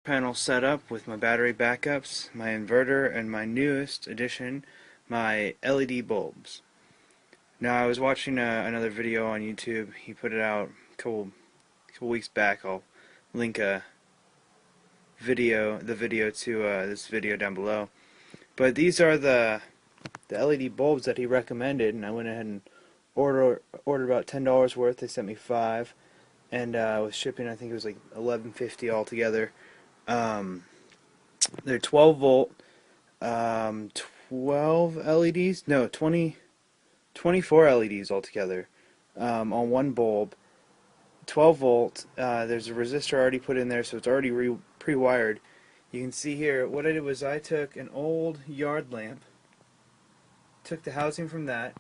panel set up with my battery backups, my inverter, and my newest addition, my LED bulbs. Now I was watching another video on YouTube. He put it out a couple weeks back. I'll link the video to this video down below. But these are the LED bulbs that he recommended, and I went ahead and ordered about $10 worth. They sent me 5, and with shipping I think it was like $11.50 altogether. They're 12 volt, 12 LEDs, no, 24 LEDs altogether, on one bulb. 12 volt, there's a resistor already put in there, so it's already pre-wired. You can see here, what I did was I took an old yard lamp, took the housing from that,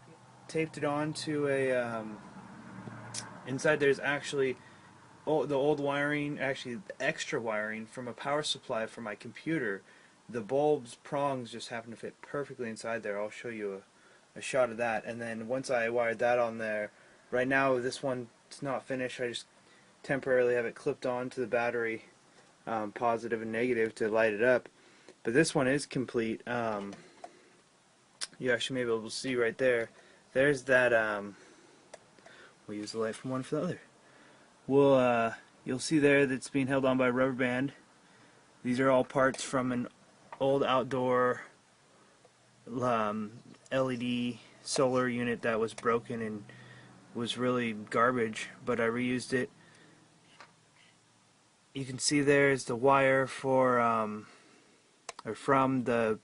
taped it onto a, inside there's actually the old wiring, actually the extra wiring from a power supply for my computer. The bulb's prongs just happen to fit perfectly inside there. I'll show you a shot of that. And then once I wired that on there, right now this one's not finished. I just temporarily have it clipped on to the battery, positive and negative, to light it up. But this one is complete. You actually may be able to see right there. There's that. We'll use the light from one for the other. You'll see there that it's being held on by a rubber band. These are all parts from an old outdoor LED solar unit that was broken and was really garbage, but I reused it. You can see there's the wire for or from the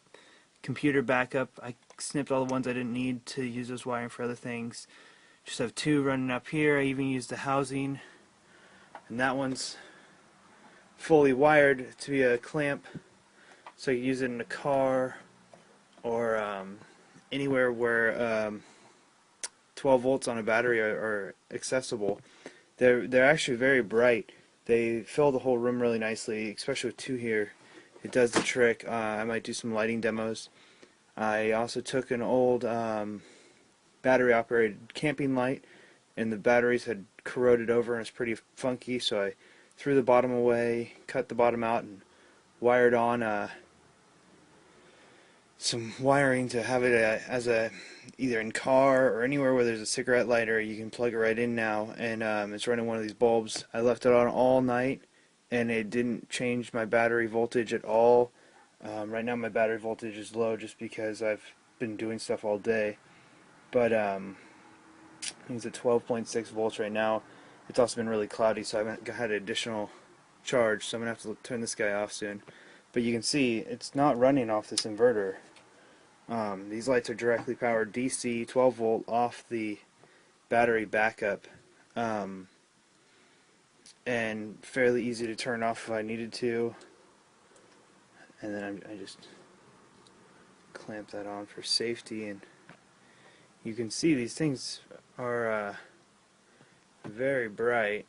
computer backup. I snipped all the ones I didn't need to use those wiring for other things. Just have 2 running up here. I even used the housing, and that one's fully wired to be a clamp, so you can use it in a car or anywhere where 12 volts on a battery are accessible. They're actually very bright. They fill the whole room really nicely, especially with 2 here. It does the trick. I might do some lighting demos. I also took an old battery operated camping light, and the batteries had corroded over and it's pretty funky, so I threw the bottom away, cut the bottom out, and wired on some wiring to have it as a either in car or anywhere where there's a cigarette lighter. You can plug it right in now, and it's running one of these bulbs. I left it on all night and it didn't change my battery voltage at all. Right now my battery voltage is low just because I've been doing stuff all day, but it's at 12.6 volts right now. It's also been really cloudy, so I haven't had additional charge, so I'm going to have to turn this guy off soon. But you can see it's not running off this inverter. These lights are directly powered DC, 12 volt, off the battery backup, and fairly easy to turn off if I needed to. And then I just clamp that on for safety, and you can see these things are very bright.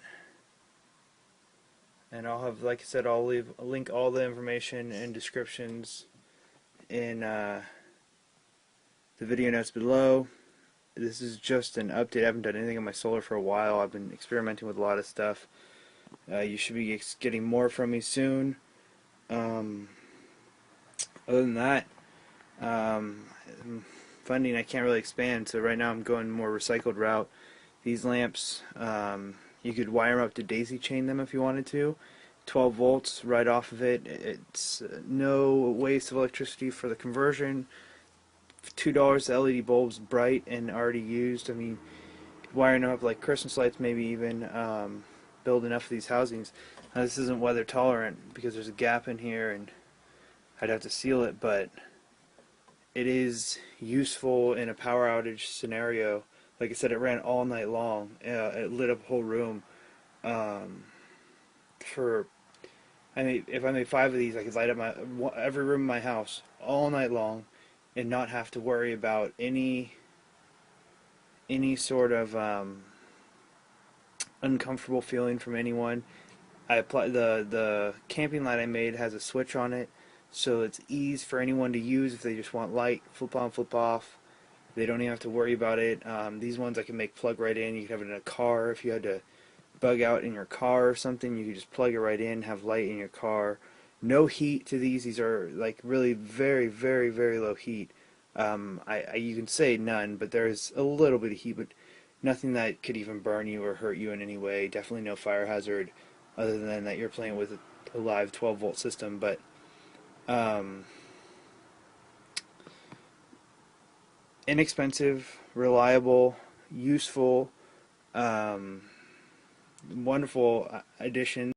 And I'll have, like I said, I'll link all the information and descriptions in the video notes below. This is just an update. I haven't done anything on my solar for a while. I've been experimenting with a lot of stuff. You should be getting more from me soon. Other than that, funding, I can't really expand, so right now I'm going more recycled route. These lamps, you could wire them up to daisy chain them if you wanted to. 12 volts right off of it. It's no waste of electricity for the conversion. $2 LED bulbs, bright and already used. I mean, wiring them up like Christmas lights, maybe even build enough of these housings. Now, this isn't weather tolerant because there's a gap in here and I'd have to seal it, but it is useful in a power outage scenario. Like I said, it ran all night long. It lit up a whole room. I mean, if I made 5 of these, I could light up every room in my house all night long, and not have to worry about any sort of uncomfortable feeling from anyone. I apply the camping light I made has a switch on it, so it's easy for anyone to use if they just want light, flip on, flip off. They don't even have to worry about it. These ones I can make plug right in. You can have it in a car if you had to bug out in your car or something. You could just plug it right in, have light in your car. No heat to these. These are like really very, very, very low heat. You can say none, but there's a little bit of heat, but nothing that could even burn you or hurt you in any way. Definitely no fire hazard, other than that you're playing with a live 12-volt system. But um, inexpensive, reliable, useful, wonderful addition.